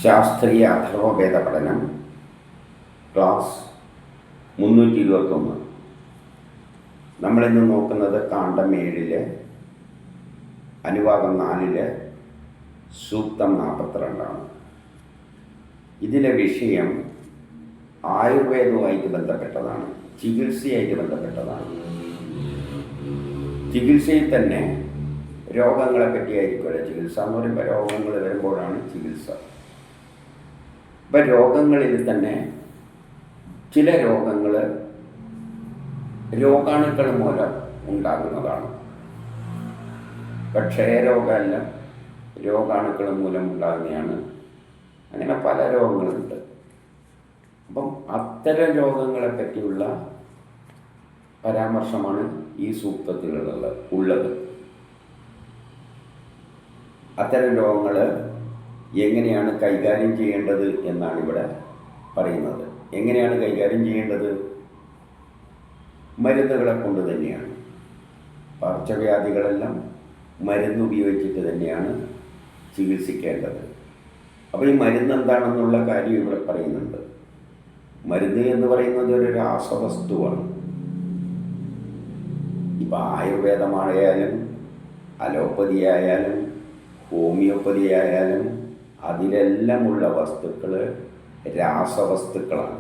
ശാസ്ത്രീയ അഥർവവേദ പഠനം ക്ലാസ് 321. നമ്മളിന്ന് നോക്കുന്നത് കാണ്ഡം 7 അനുവാദം 4 സൂക്തം 42. ഇതിലെ വിഷയം ആയുർവേദവുമായിട്ട് ബന്ധപ്പെട്ടതാണ്, ചികിത്സയായിട്ട് ബന്ധപ്പെട്ടതാണ്. ചികിത്സയിൽ തന്നെ രോഗങ്ങളെ പറ്റിയായിരിക്കുമല്ലോ ചികിത്സ എന്ന് പറയുമ്പോൾ. രോഗങ്ങൾ വരുമ്പോഴാണ് ചികിത്സ. ഇപ്പം രോഗങ്ങളിൽ തന്നെ ചില രോഗങ്ങൾ രോഗാണുക്കൾ മൂലം ഉണ്ടാകുന്നതാണ്. ഇപ്പം ക്ഷയരോഗമെല്ലാം രോഗാണുക്കൾ മൂലം ഉണ്ടാകുന്നതാണ്. അങ്ങനെ പല രോഗങ്ങളുണ്ട്. അപ്പം അത്തരം രോഗങ്ങളെ പറ്റിയുള്ള പരാമർശമാണ് ഈ സൂക്തത്തിലുള്ളത്. അത്തരം രോഗങ്ങൾ എങ്ങനെയാണ് കൈകാര്യം ചെയ്യേണ്ടത് എന്നാണ് ഇവിടെ പറയുന്നത്. എങ്ങനെയാണ് കൈകാര്യം ചെയ്യേണ്ടത്? മരുന്നുകളെ കൊണ്ട് തന്നെയാണ്. പകർച്ചവ്യാധികളെല്ലാം മരുന്ന് ഉപയോഗിച്ചിട്ട് തന്നെയാണ് ചികിത്സിക്കേണ്ടത്. അപ്പോൾ ഈ മരുന്ന് എന്താണെന്നുള്ള കാര്യം ഇവിടെ പറയുന്നുണ്ട്. മരുന്ന് എന്ന് പറയുന്നത് ഒരു രാസവസ്തുവാണ്. ഇപ്പം ആയുർവേദമായാലും അലോപ്പതി ആയാലും ഹോമിയോപ്പതി ആയാലും അതിലെല്ലാമുള്ള വസ്തുക്കൾ രാസവസ്തുക്കളാണ്.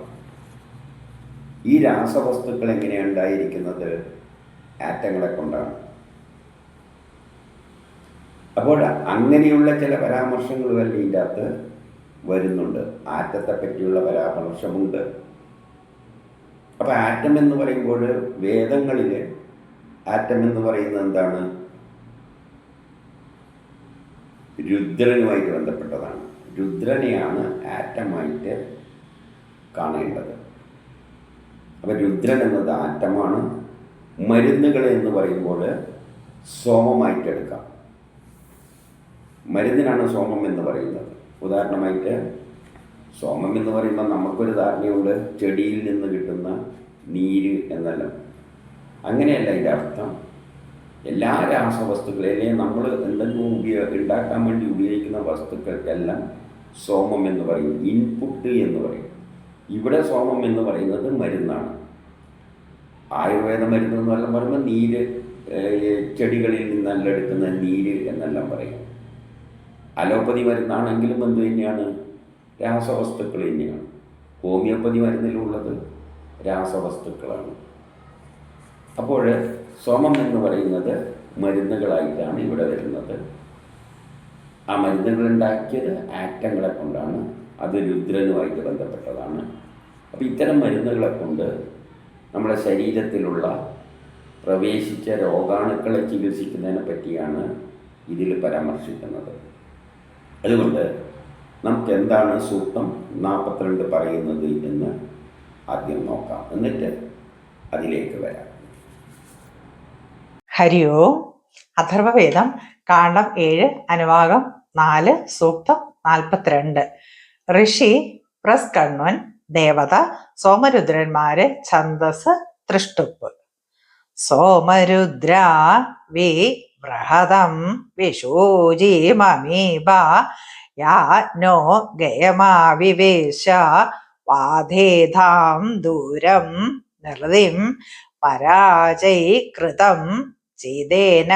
ഈ രാസവസ്തുക്കൾ എങ്ങനെയാണ് ഉണ്ടായിരിക്കുന്നത്? ആറ്റങ്ങളെ കൊണ്ടാണ്. അപ്പോൾ അങ്ങനെയുള്ള ചില പരാമർശങ്ങളുമല്ല ഇതിൻ്റെ അകത്ത് വരുന്നുണ്ട്. ആറ്റത്തെ പറ്റിയുള്ള പരാമർശമുണ്ട്. അപ്പോൾ ആറ്റം എന്ന് പറയുമ്പോൾ വേദങ്ങളിൽ ആറ്റം എന്ന് പറയുന്നത് എന്താണ്? രുദ്രനുമായിട്ട് ബന്ധപ്പെട്ടതാണ്. രുദ്രനെയാണ് ആറ്റമായിട്ട് കാണേണ്ടത്. അപ്പോൾ രുദ്രൻ എന്നത് ആറ്റമാണ്. മരുന്നുകൾ എന്ന് പറയുമ്പോൾ സോമമായിട്ടെടുക്കാം. മരുന്നിനാണ് സോമം എന്ന് പറയുന്നത്. ഉദാഹരണമായിട്ട് സോമം എന്ന് പറയുമ്പോൾ നമുക്കൊരു ധാരണയുണ്ട്, ചെടിയിൽ നിന്ന് കിട്ടുന്ന നീര് എന്നെല്ലാം. അങ്ങനെയല്ല ഇതിൻ്റെ അർത്ഥം. എല്ലാ രാസവസ്തുക്കളെയും നമ്മൾ എന്തെങ്കിലും ഉണ്ടാക്കാൻ വേണ്ടി ഉപയോഗിക്കുന്ന വസ്തുക്കൾക്കെല്ലാം സോമം എന്ന് പറയും, ഇൻപുട്ട് എന്ന് പറയും. ഇവിടെ സോമം എന്ന് പറയുന്നത് മരുന്നാണ്. ആയുർവേദ മരുന്ന് എന്നെല്ലാം പറയുമ്പോൾ നീര്, ചെടികളിൽ നിന്നെല്ലാം എടുക്കുന്ന നീര് എന്നെല്ലാം പറയും. അലോപ്പതി മരുന്നാണെങ്കിലും എന്ത് തന്നെയാണ്? രാസവസ്തുക്കൾ തന്നെയാണ്. ഹോമിയോപ്പതി മരുന്നിലുള്ളത് രാസവസ്തുക്കളാണ്. അപ്പോൾ സോമം എന്ന് പറയുന്നത് മരുന്നുകളായിട്ടാണ് ഇവിടെ വരുന്നത്. ആ മരുന്നുകൾ ഉണ്ടാക്കിയത് ആറ്റങ്ങളെ കൊണ്ടാണ്. അത് രുദ്രനുമായിട്ട് ബന്ധപ്പെട്ടതാണ്. അപ്പോൾ ഇത്തരം മരുന്നുകളെ കൊണ്ട് നമ്മുടെ ശരീരത്തിലുള്ള പ്രവേശിച്ച രോഗാണുക്കളെ ചികിത്സിക്കുന്നതിനെ പറ്റിയാണ് ഇതിൽ പരാമർശിക്കുന്നത്. അതുകൊണ്ട് നമുക്ക് എന്താണ് സൂക്തം 42 പറയുന്നത് എന്ന് ആദ്യം നോക്കാം, എന്നിട്ട് അതിലേക്ക് വരാം. ഹരി ഓം. അഥർവവേദം കാണ്ഡം 7 അനുവാദം 4 സൂക്തം 42. ഋഷി പ്രസ്കണ്വൻ ദേവത സോമരുദ്രന്മാര് ഛന്ദസ് തൃഷ്ടുപ്പ്. സോമരുദ്ര വി ബൃഹദം വിശൂചിമമീബ യാനോ ഗയമാവിവേശ വാധേധാം ദൂരം നിർദിം പരാജൈകൃതം ചിദേന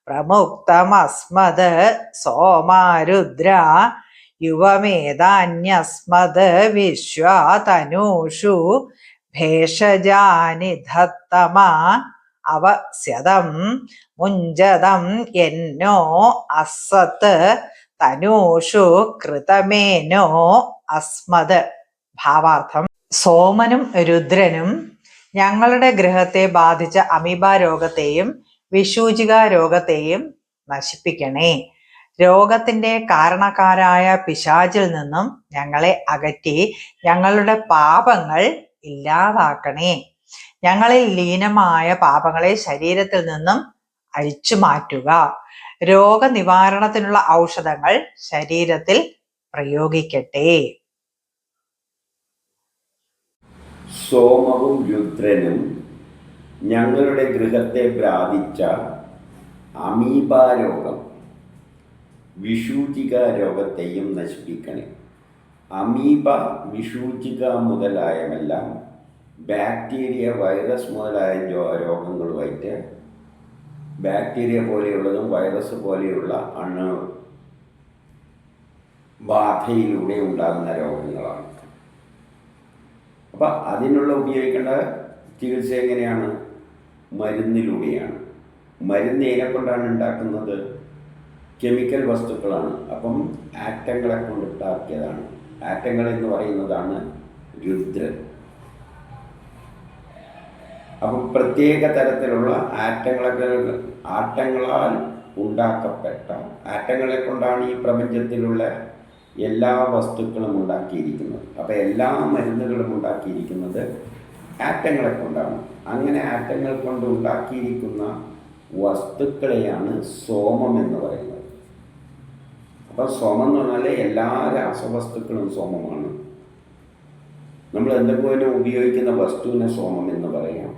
പ്രമുക്തമസ്മദ് സോമാരുദ്ര യുവമേധാന്യസ്മദ് വിശ്വാതനൂഷു ഭേഷജാനി ധത്തമാ അവസ്യതം മുഞ്ചതം എന്നോ അസത്ത് തനൂഷു കൃതമേനോ അസ്മദ്. ഭാവാർത്ഥം: സോമനും രുദ്രനും ഞങ്ങളുടെ ഗൃഹത്തെ ബാധിച്ച അമീബ രോഗത്തെയും വിഷൂചിക രോഗത്തെയും നശിപ്പിക്കണേ. രോഗത്തിന്റെ കാരണക്കാരായ പിശാചിൽ നിന്നും ഞങ്ങളെ അകറ്റി ഞങ്ങളുടെ പാപങ്ങൾ ഇല്ലാതാക്കണേ. ഞങ്ങളിൽ ലീനമായ പാപങ്ങളെ ശരീരത്തിൽ നിന്നും അഴിച്ചു മാറ്റുക. രോഗനിവാരണത്തിനുള്ള ഔഷധങ്ങൾ ശരീരത്തിൽ പ്രയോഗിക്കട്ടെ. സോമവും രുദ്രനും ഞങ്ങളുടെ ഗൃഹത്തെ ബാധിച്ച അമീബ രോഗം വിഷൂചിക രോഗത്തെയും നശിപ്പിക്കണേ. അമീബ, വിഷൂചിക മുതലായവെല്ലാം ബാക്ടീരിയ, വൈറസ് മുതലായ രോഗങ്ങളുമായിട്ട് ബാക്ടീരിയ പോലെയുള്ളതും വൈറസ് പോലെയുള്ള ബാധയിലൂടെ ഉണ്ടാകുന്ന രോഗങ്ങളാണ്. അപ്പം അതിനുള്ള ഉപയോഗിക്കേണ്ട ചികിത്സ എങ്ങനെയാണ്? മരുന്നിലൂടെയാണ്. മരുന്ന് ഇതിനെ കൊണ്ടാണ് ഉണ്ടാക്കുന്നത്? കെമിക്കൽ വസ്തുക്കളാണ്. അപ്പം ആറ്റങ്ങളെ കൊണ്ടുണ്ടാക്കിയതാണ്. ആറ്റങ്ങൾ എന്ന് പറയുന്നതാണ് രുദ്രൻ. അപ്പം പ്രത്യേക തരത്തിലുള്ള ആറ്റങ്ങളാൽ ഉണ്ടാക്കപ്പെട്ട ആറ്റങ്ങളെ കൊണ്ടാണ് ഈ പ്രപഞ്ചത്തിലുള്ള എല്ലാ വസ്തുക്കളും ഉണ്ടാക്കിയിരിക്കുന്നത്. അപ്പം എല്ലാ മരുന്നുകളും ഉണ്ടാക്കിയിരിക്കുന്നത് ആറ്റങ്ങളെ കൊണ്ടാണ്. അങ്ങനെ ആറ്റങ്ങൾ കൊണ്ട് ഉണ്ടാക്കിയിരിക്കുന്ന വസ്തുക്കളെയാണ് സോമം എന്ന് പറയുന്നത്. അപ്പം സോമം എന്ന് പറഞ്ഞാൽ എല്ലാ രാസവസ്തുക്കളും സോമമാണ്. നമ്മൾ എന്തെങ്കിലും ഉപയോഗിക്കുന്ന വസ്തുവിനെ സോമം എന്ന് പറയാം.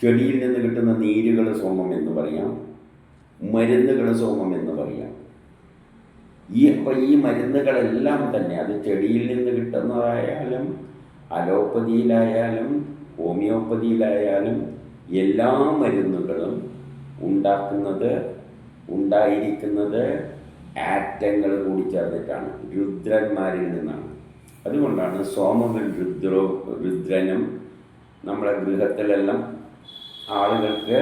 ചെടിയിൽ നിന്ന് കിട്ടുന്ന നീരുകൾ സോമം എന്ന് പറയാം. മരുന്നുകൾ സോമം എന്ന് പറയാം. ഈ മരുന്നുകളെല്ലാം തന്നെ അത് ചെടിയിൽ നിന്ന് കിട്ടുന്നതായാലും അലോപ്പതിയിലായാലും ഹോമിയോപ്പതിയിലായാലും എല്ലാ മരുന്നുകളും ഉണ്ടായിരിക്കുന്നത് ആറ്റങ്ങൾ കൂടി ചേർന്നിട്ടാണ്, രുദ്രന്മാരിൽ നിന്നാണ്. അതുകൊണ്ടാണ് സോമവും രുദ്രനും നമ്മളെ ഗൃഹത്തിലെല്ലാം ആളുകൾക്ക്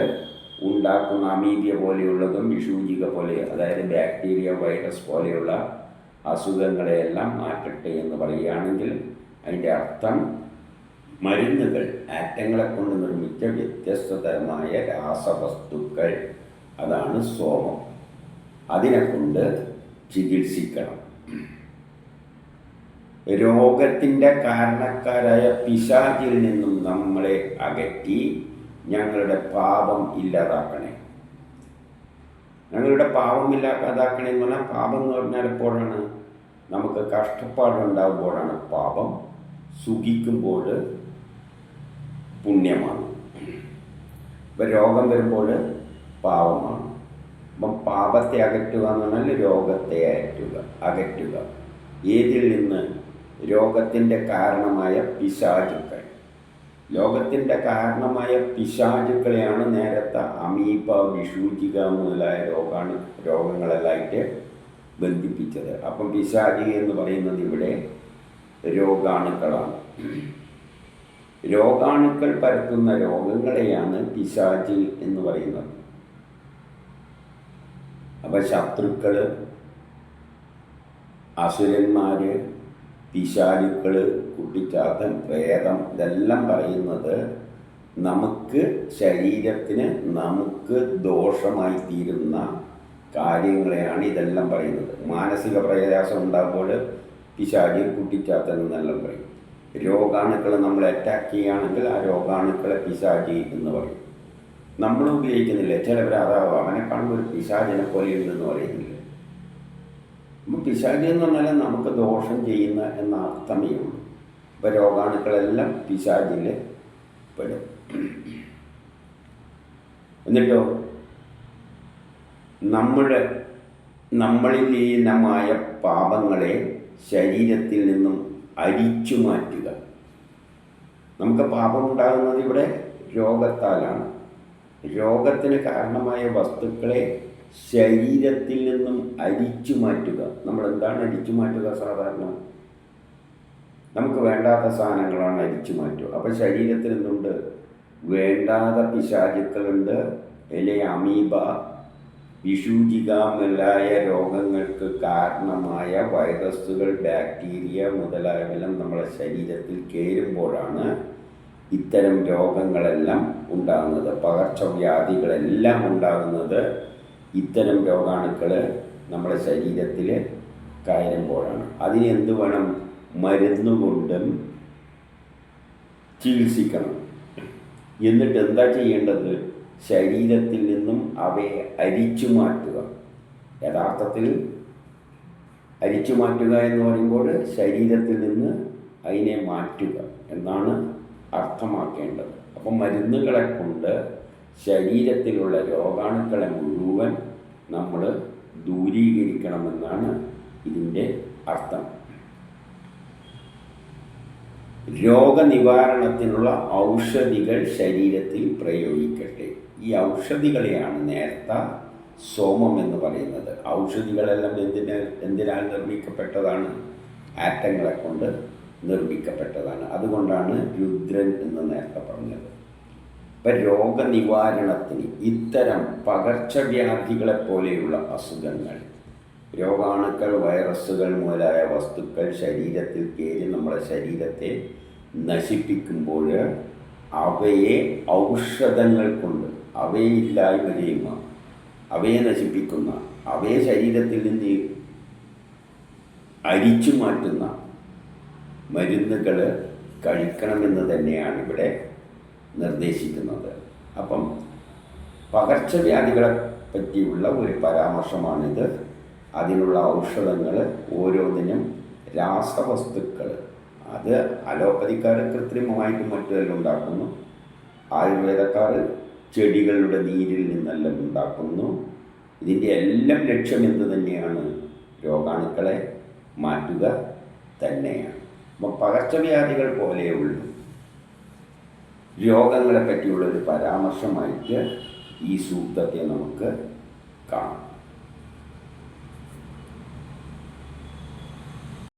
ഉണ്ടാക്കുന്ന അമീബിയ പോലെയുള്ളതും വിഷൂചിക പോലെ, അതായത് ബാക്ടീരിയ, വൈറസ് പോലെയുള്ള അസുഖങ്ങളെയെല്ലാം മാറ്റട്ടെ എന്ന് പറയുകയാണെങ്കിൽ അതിൻ്റെ അർത്ഥം മരുന്നുകൾ ആറ്റങ്ങളെ കൊണ്ട് നിർമ്മിച്ച വ്യത്യസ്ത തരമായ രാസവസ്തുക്കൾ, അതാണ് സോമം. അതിനെ കൊണ്ട് ചികിത്സിക്കണം. രോഗത്തിൻ്റെ കാരണക്കാരായ പിശാചിൽ നിന്നും നമ്മളെ അകറ്റി ഞങ്ങളുടെ പാപം ഇല്ലാതാക്കണേ. ഞങ്ങളുടെ പാപം ഇല്ലാതാക്കണേ എന്ന് പറഞ്ഞാൽ, പാപം എന്ന് പറഞ്ഞാൽ എപ്പോഴാണ്? നമുക്ക് കഷ്ടപ്പാടുണ്ടാകുമ്പോഴാണ് പാപം. സുഖിക്കുമ്പോൾ പുണ്യമാണ്. ഇപ്പം രോഗം വരുമ്പോൾ പാപമാണ്. അപ്പം പാപത്തെ അകറ്റുക എന്ന് പറഞ്ഞാൽ രോഗത്തെ അകറ്റുക. ഏതിൽ നിന്ന്? രോഗത്തിൻ്റെ കാരണമായ പിശാചുക്കൾ. ലോകത്തിൻ്റെ കാരണമായ പിശാചുക്കളെയാണ് നേരത്തെ അമീബ, വിഷൂചിക മുതലായ രോഗങ്ങളെല്ലാമായിട്ട് ബന്ധിപ്പിച്ചത്. അപ്പം പിശാചി എന്ന് പറയുന്നത് ഇവിടെ രോഗാണുക്കളാണ്. രോഗാണുക്കൾ പരത്തുന്ന രോഗങ്ങളെയാണ് പിശാചി എന്ന് പറയുന്നത്. അപ്പം ശത്രുക്കൾ, അസുരന്മാർ, പിശാചുക്കൾ, കുട്ടിച്ചാത്തൻ, പ്രേതം, ഇതെല്ലാം പറയുന്നത് നമുക്ക് ശരീരത്തിന് ദോഷമായി തീരുന്ന കാര്യങ്ങളെയാണ് ഇതെല്ലാം പറയുന്നത്. മാനസിക പ്രയാസം ഉണ്ടാകുമ്പോൾ പിശാചി, കുട്ടിച്ചാത്തൻ എന്നെല്ലാം പറയും. രോഗാണുക്കൾ നമ്മളെ അറ്റാക്ക് ചെയ്യുകയാണെങ്കിൽ ആ രോഗാണുക്കളെ പിശാചി എന്ന് പറയും. നമ്മൾ ഉപയോഗിക്കുന്നില്ല. ചിലവർ അവനെ കാണുമ്പോൾ ഒരു പിശാചിനെ പോലെയുണ്ടെന്ന് പറയുന്നില്ല. അപ്പം പിശാചി എന്ന് പറഞ്ഞാൽ നമുക്ക് ദോഷം ചെയ്യുന്ന എന്ന അർത്ഥമേ ഉള്ളൂ. ഇപ്പം രോഗാണുക്കളെല്ലാം പിശാചിൽ പെടും. എന്നിട്ടോ നമ്മളിൽ ലീനമായ പാപങ്ങളെ ശരീരത്തിൽ നിന്നും അരിച്ചു മാറ്റുക. നമുക്ക് പാപമുണ്ടാകുന്നത് ഇവിടെ രോഗത്താലാണ്. രോഗത്തിന് കാരണമായ വസ്തുക്കളെ ശരീരത്തിൽ നിന്നും അരിച്ചു മാറ്റുക. നമ്മൾ എന്താണ് അരിച്ചു മാറ്റുക? സാധാരണ നമുക്ക് വേണ്ടാത്ത സാധനങ്ങളാണ് അരിച്ചു മാറ്റുക. അപ്പം ശരീരത്തിൽ നിന്നുണ്ട് വേണ്ടാത്ത പിശാചുക്കളുണ്ട്, അമീബ, വിഷൂചിക മുതലായ രോഗങ്ങൾക്ക് കാരണമായ വൈറസുകൾ, ബാക്ടീരിയ മുതലായവെല്ലാം നമ്മളെ ശരീരത്തിൽ കയറുമ്പോഴാണ് ഇത്തരം രോഗങ്ങളെല്ലാം ഉണ്ടാകുന്നത്. പകർച്ചവ്യാധികളെല്ലാം ഉണ്ടാകുന്നത് ഇത്തരം രോഗാണുക്കൾ നമ്മുടെ ശരീരത്തിൽ കയറുമ്പോഴാണ്. അതിന് എന്ത് വേണം? മരുന്നുകൊണ്ടും ചികിത്സിക്കണം. എന്നിട്ട് എന്താ ചെയ്യേണ്ടത്? ശരീരത്തിൽ നിന്നും അവയെ അരിച്ചു മാറ്റുക. യഥാർത്ഥത്തിൽ അരിച്ചു മാറ്റുക എന്ന് പറയുമ്പോൾ ശരീരത്തിൽ നിന്ന് അതിനെ മാറ്റുക എന്നാണ് അർത്ഥമാക്കേണ്ടത്. അപ്പം മരുന്നുകളെ കൊണ്ട് ശരീരത്തിലുള്ള രോഗാണുക്കളെ മുഴുവൻ നമ്മൾ ദൂരീകരിക്കണമെന്നാണ് ഇതിൻ്റെ അർത്ഥം. രോഗനിവാരണത്തിനുള്ള ഔഷധികൾ ശരീരത്തിൽ പ്രയോഗിക്കട്ടെ. ഈ ഔഷധികളെയാണ് നേരത്തെ സോമം എന്ന് പറയുന്നത്. ഔഷധികളെല്ലാം എന്തിനാൽ നിർമ്മിക്കപ്പെട്ടതാണ്? ആറ്റങ്ങളെ കൊണ്ട് നിർമ്മിക്കപ്പെട്ടതാണ്. അതുകൊണ്ടാണ് രുദ്രൻ എന്ന് നേരത്തെ പറഞ്ഞത്. ഇപ്പം രോഗനിവാരണത്തിന് ഇത്തരം പകർച്ചവ്യാധികളെ പോലെയുള്ള അസുഖങ്ങൾ, രോഗാണുക്കൾ, വൈറസുകൾ മുതലായ വസ്തുക്കൾ ശരീരത്തിൽ കയറി നമ്മുടെ ശരീരത്തെ നശിപ്പിക്കുമ്പോൾ അവയെ ഔഷധങ്ങൾ കൊണ്ട് അവയെ ഇല്ലായ്മ ചെയ്യുന്ന, അവയെ നശിപ്പിക്കുന്ന, അവയെ ശരീരത്തിൽ നിന്ന് അരിച്ചു മാറ്റുന്ന മരുന്നുകൾ കഴിക്കണമെന്ന് തന്നെയാണ് ഇവിടെ നിർദ്ദേശിക്കുന്നത്. അപ്പം പകർച്ചവ്യാധികളെ പറ്റിയുള്ള ഒരു പരാമർശമാണിത്. അതിനുള്ള ഔഷധങ്ങൾ ഓരോന്നിനും രാസവസ്തുക്കൾ, അത് അലോപ്പതിക്കാർ കൃത്രിമമായിട്ടും മറ്റുമെല്ലാം ഉണ്ടാക്കുന്നു. ആയുർവേദക്കാർ ചെടികളുടെ നീരിൽ നിന്നെല്ലാം ഉണ്ടാക്കുന്നു. ഇതിൻ്റെ എല്ലാം ലക്ഷ്യം എന്ത് തന്നെയാണ്? രോഗാണുക്കളെ മാറ്റുക തന്നെയാണ്. അപ്പം പകർച്ചവ്യാധികൾ പോലെയുള്ള രോഗങ്ങളെ പറ്റിയുള്ളൊരു പരാമർശമായിട്ട് ഈ സൂക്തത്തെ നമുക്ക് കാണാം.